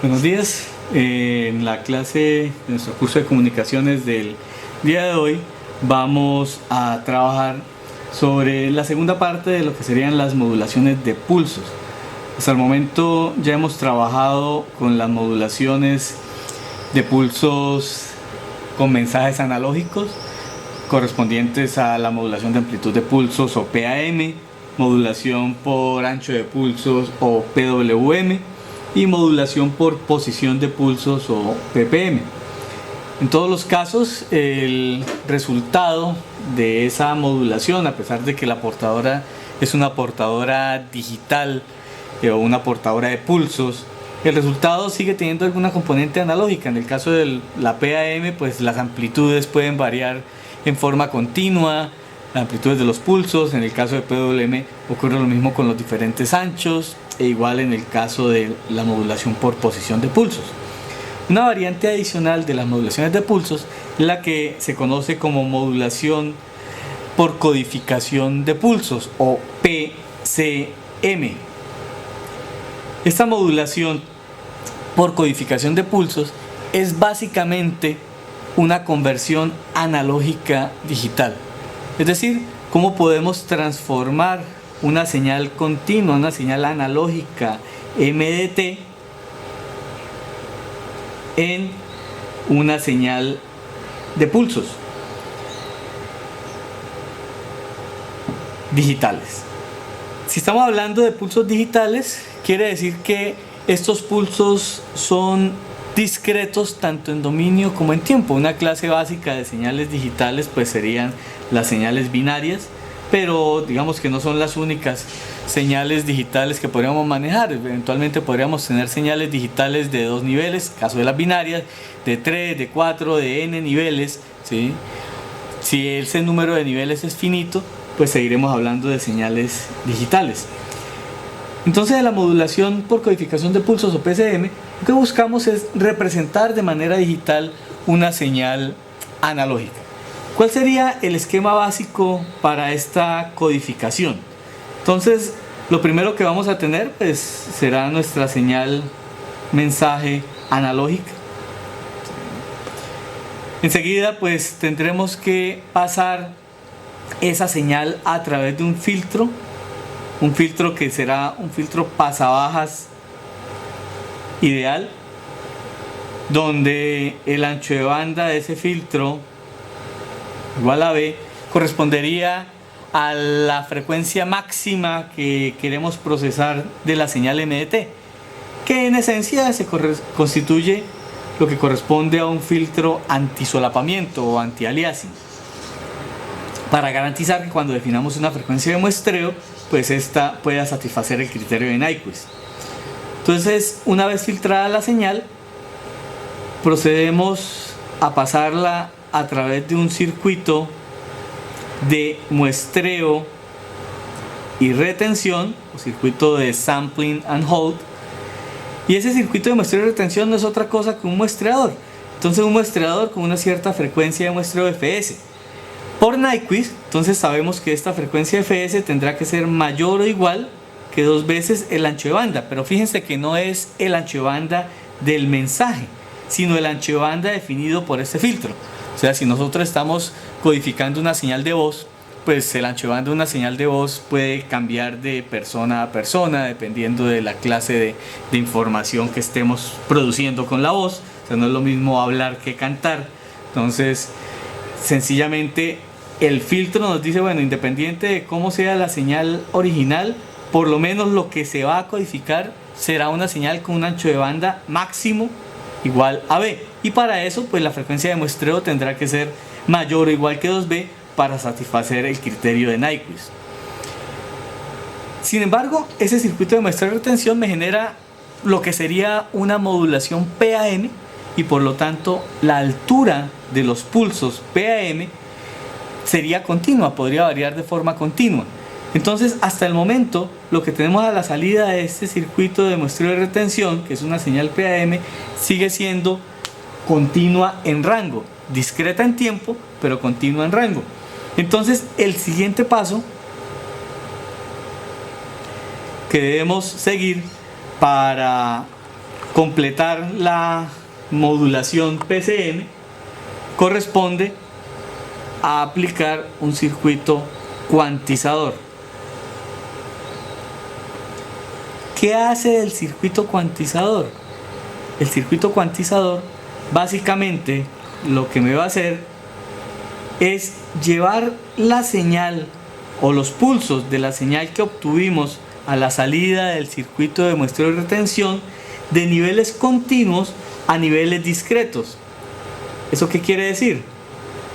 Buenos días. En la clase de nuestro curso de comunicaciones del día de hoy vamos a trabajar sobre la segunda parte de lo que serían las modulaciones de pulsos. Hasta el momento ya hemos trabajado con las modulaciones de pulsos con mensajes analógicos correspondientes a la modulación de amplitud de pulsos o PAM, modulación por ancho de pulsos o PWM y modulación por posición de pulsos o PPM. En todos los casos, el resultado de esa modulación, a pesar de que la portadora es una portadora digital o una portadora de pulsos, el resultado sigue teniendo alguna componente analógica. En el caso de la PAM, pues las amplitudes pueden variar en forma continua, las amplitudes de los pulsos. En el caso de PWM ocurre lo mismo con los diferentes anchos, e igual en el caso de la modulación por posición de pulsos. Una variante adicional de las modulaciones de pulsos es la que se conoce como modulación por codificación de pulsos o PCM. Esta modulación por codificación de pulsos es básicamente una conversión analógica digital. Es decir, cómo podemos transformar una señal continua, una señal analógica MDT en una señal de pulsos digitales. Si estamos hablando de pulsos digitales, quiere decir que estos pulsos son discretos tanto en dominio como en tiempo. Una clase básica de señales digitales pues serían las señales binarias, pero digamos que no son las únicas señales digitales que podríamos manejar. Eventualmente podríamos tener señales digitales de 2 niveles, caso de las binarias, de 3, de 4, de n niveles, ¿sí? Si ese número de niveles es finito, pues seguiremos hablando de señales digitales. Entonces, en la modulación por codificación de pulsos o PCM, lo que buscamos es representar de manera digital una señal analógica. ¿Cuál sería el esquema básico para esta codificación? Entonces, lo primero que vamos a tener pues será nuestra señal mensaje analógica. Enseguida pues tendremos que pasar esa señal a través de un filtro que será un filtro pasabajas ideal, donde el ancho de banda de ese filtro igual a B correspondería a la frecuencia máxima que queremos procesar de la señal MDT, que en esencia se constituye lo que corresponde a un filtro antisolapamiento o anti-aliasing, para garantizar que cuando definamos una frecuencia de muestreo pues esta pueda satisfacer el criterio de Nyquist. Entonces, una vez filtrada la señal, procedemos a pasarla a través de un circuito de muestreo y retención, o circuito de sampling and hold, y ese circuito de muestreo y retención no es otra cosa que un muestreador. Entonces, un muestreador con una cierta frecuencia de muestreo Fs por Nyquist. Entonces sabemos que esta frecuencia Fs tendrá que ser mayor o igual que 2 veces el ancho de banda, pero fíjense que no es el ancho de banda del mensaje, sino el ancho de banda definido por este filtro. O sea, si nosotros estamos codificando una señal de voz, pues el ancho de banda de una señal de voz puede cambiar de persona a persona dependiendo de la clase de información que estemos produciendo con la voz. O sea, no es lo mismo hablar que cantar. Entonces, sencillamente el filtro nos dice, bueno, independiente de cómo sea la señal original, por lo menos lo que se va a codificar será una señal con un ancho de banda máximo igual a B, y para eso pues la frecuencia de muestreo tendrá que ser mayor o igual que 2B para satisfacer el criterio de Nyquist. Sin embargo, ese circuito de muestreo y retención me genera lo que sería una modulación PAM, y por lo tanto la altura de los pulsos PAM sería continua, podría variar de forma continua. Entonces, hasta el momento, lo que tenemos a la salida de este circuito de muestreo y retención, que es una señal PAM, sigue siendo continua en rango, discreta en tiempo, pero continua en rango. Entonces, el siguiente paso que debemos seguir para completar la modulación PCM corresponde a aplicar un circuito cuantizador. ¿Qué hace el circuito cuantizador? El circuito cuantizador básicamente lo que me va a hacer es llevar la señal o los pulsos de la señal que obtuvimos a la salida del circuito de muestreo y retención de niveles continuos a niveles discretos. ¿Eso qué quiere decir?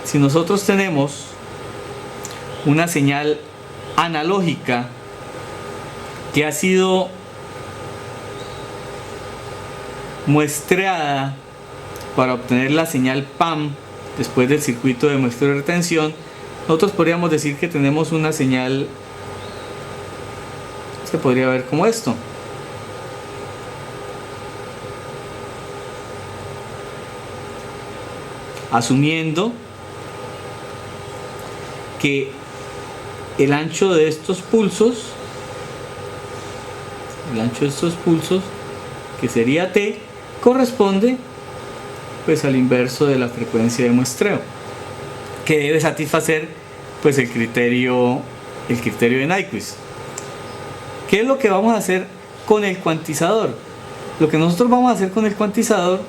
Si nosotros tenemos una señal analógica que ha sido muestreada para obtener la señal PAM después del circuito de muestreo y retención, nosotros podríamos decir que tenemos una señal, se podría ver como esto. Asumiendo que el ancho de estos pulsos, que sería T, corresponde pues al inverso de la frecuencia de muestreo, que debe satisfacer pues el criterio de Nyquist. ¿Qué es lo que vamos a hacer con el cuantizador? Lo que nosotros vamos a hacer con el cuantizador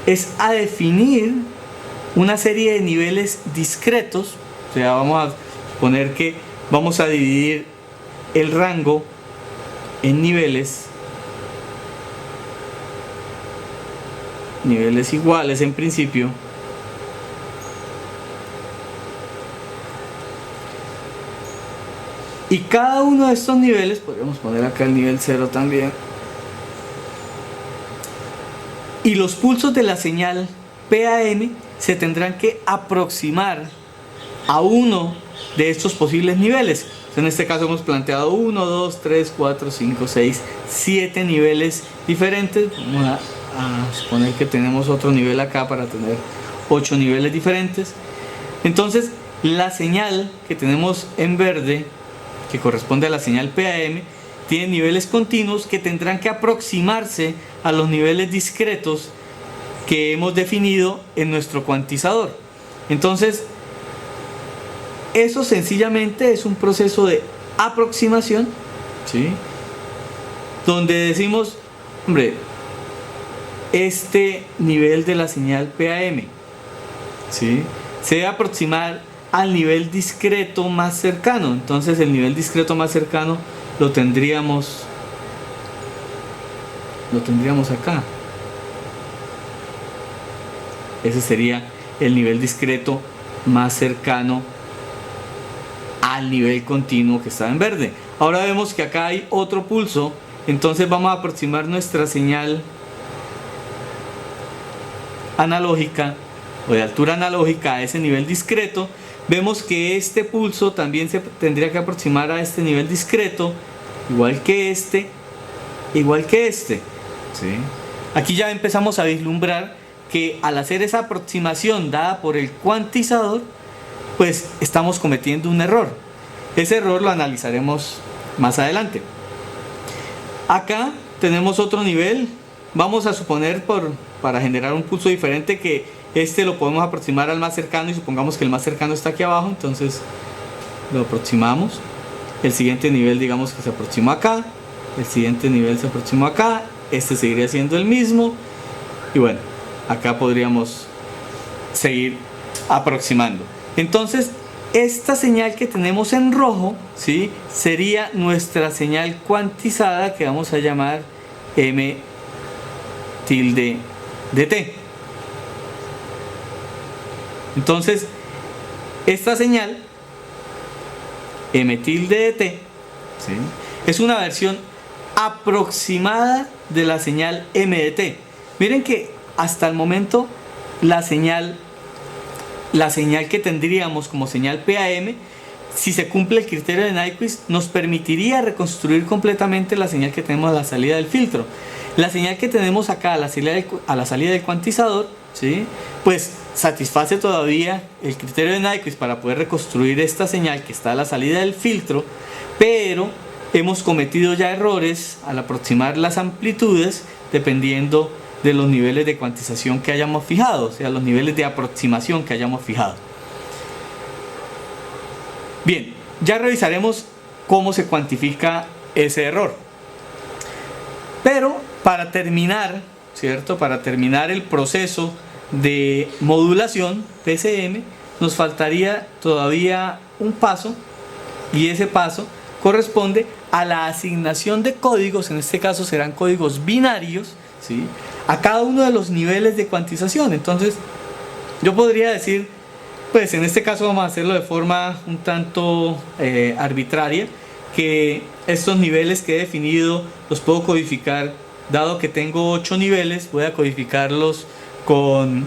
es a definir una serie de niveles discretos. O sea, vamos a poner que vamos a dividir el rango en niveles iguales en principio, y cada uno de estos niveles, podríamos poner acá el nivel 0 también, y los pulsos de la señal PAM se tendrán que aproximar a uno de estos posibles niveles. En este caso hemos planteado 1, 2, 3, 4, 5, 6, 7 niveles diferentes. Vamos a suponer que tenemos otro nivel acá para tener 8 niveles diferentes. Entonces la señal que tenemos en verde, que corresponde a la señal PAM, tiene niveles continuos que tendrán que aproximarse a los niveles discretos que hemos definido en nuestro cuantizador. Entonces eso sencillamente es un proceso de aproximación, ¿sí? Donde decimos, hombre, este nivel de la señal PAM, ¿sí?, se debe aproximar al nivel discreto más cercano. Entonces el nivel discreto más cercano lo tendríamos acá. Ese sería el nivel discreto más cercano al nivel continuo que está en verde. Ahora vemos que acá hay otro pulso, entonces vamos a aproximar nuestra señal analógica o de altura analógica a ese nivel discreto. Vemos que este pulso también se tendría que aproximar a este nivel discreto, igual que este, ¿sí? Aquí ya empezamos a vislumbrar que al hacer esa aproximación dada por el cuantizador, pues estamos cometiendo un error. Ese error lo analizaremos más adelante. Acá tenemos otro nivel. Vamos a suponer, para generar un pulso diferente, que este lo podemos aproximar al más cercano, y supongamos que el más cercano está aquí abajo, entonces lo aproximamos. El siguiente nivel, digamos que se aproximó acá, el siguiente nivel se aproximó acá, este seguiría siendo el mismo, y bueno, acá podríamos seguir aproximando. Entonces esta señal que tenemos en rojo, ¿sí?, sería nuestra señal cuantizada, que vamos a llamar M tilde de T. Entonces esta señal M tilde de T, ¿sí?, es una versión aproximada de la señal M de T. Miren que hasta el momento la señal que tendríamos como señal PAM, si se cumple el criterio de Nyquist, nos permitiría reconstruir completamente la señal que tenemos a la salida del filtro. La señal que tenemos acá a la salida del cuantizador, ¿sí?, pues satisface todavía el criterio de Nyquist para poder reconstruir esta señal que está a la salida del filtro, pero hemos cometido ya errores al aproximar las amplitudes dependiendo de los niveles de cuantización que hayamos fijado, o sea, los niveles de aproximación que hayamos fijado. Bien, ya revisaremos cómo se cuantifica ese error. Pero para terminar, ¿cierto? Para terminar el proceso de modulación PCM, nos faltaría todavía un paso, y ese paso corresponde a la asignación de códigos, en este caso serán códigos binarios, ¿sí?, a cada uno de los niveles de cuantización. Entonces, yo podría decir, pues en este caso vamos a hacerlo de forma un tanto arbitraria, que estos niveles que he definido los puedo codificar, dado que tengo 8 niveles, voy a codificarlos con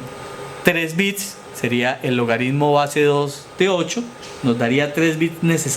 3 bits, sería el logaritmo base 2 de 8, nos daría 3 bits necesarios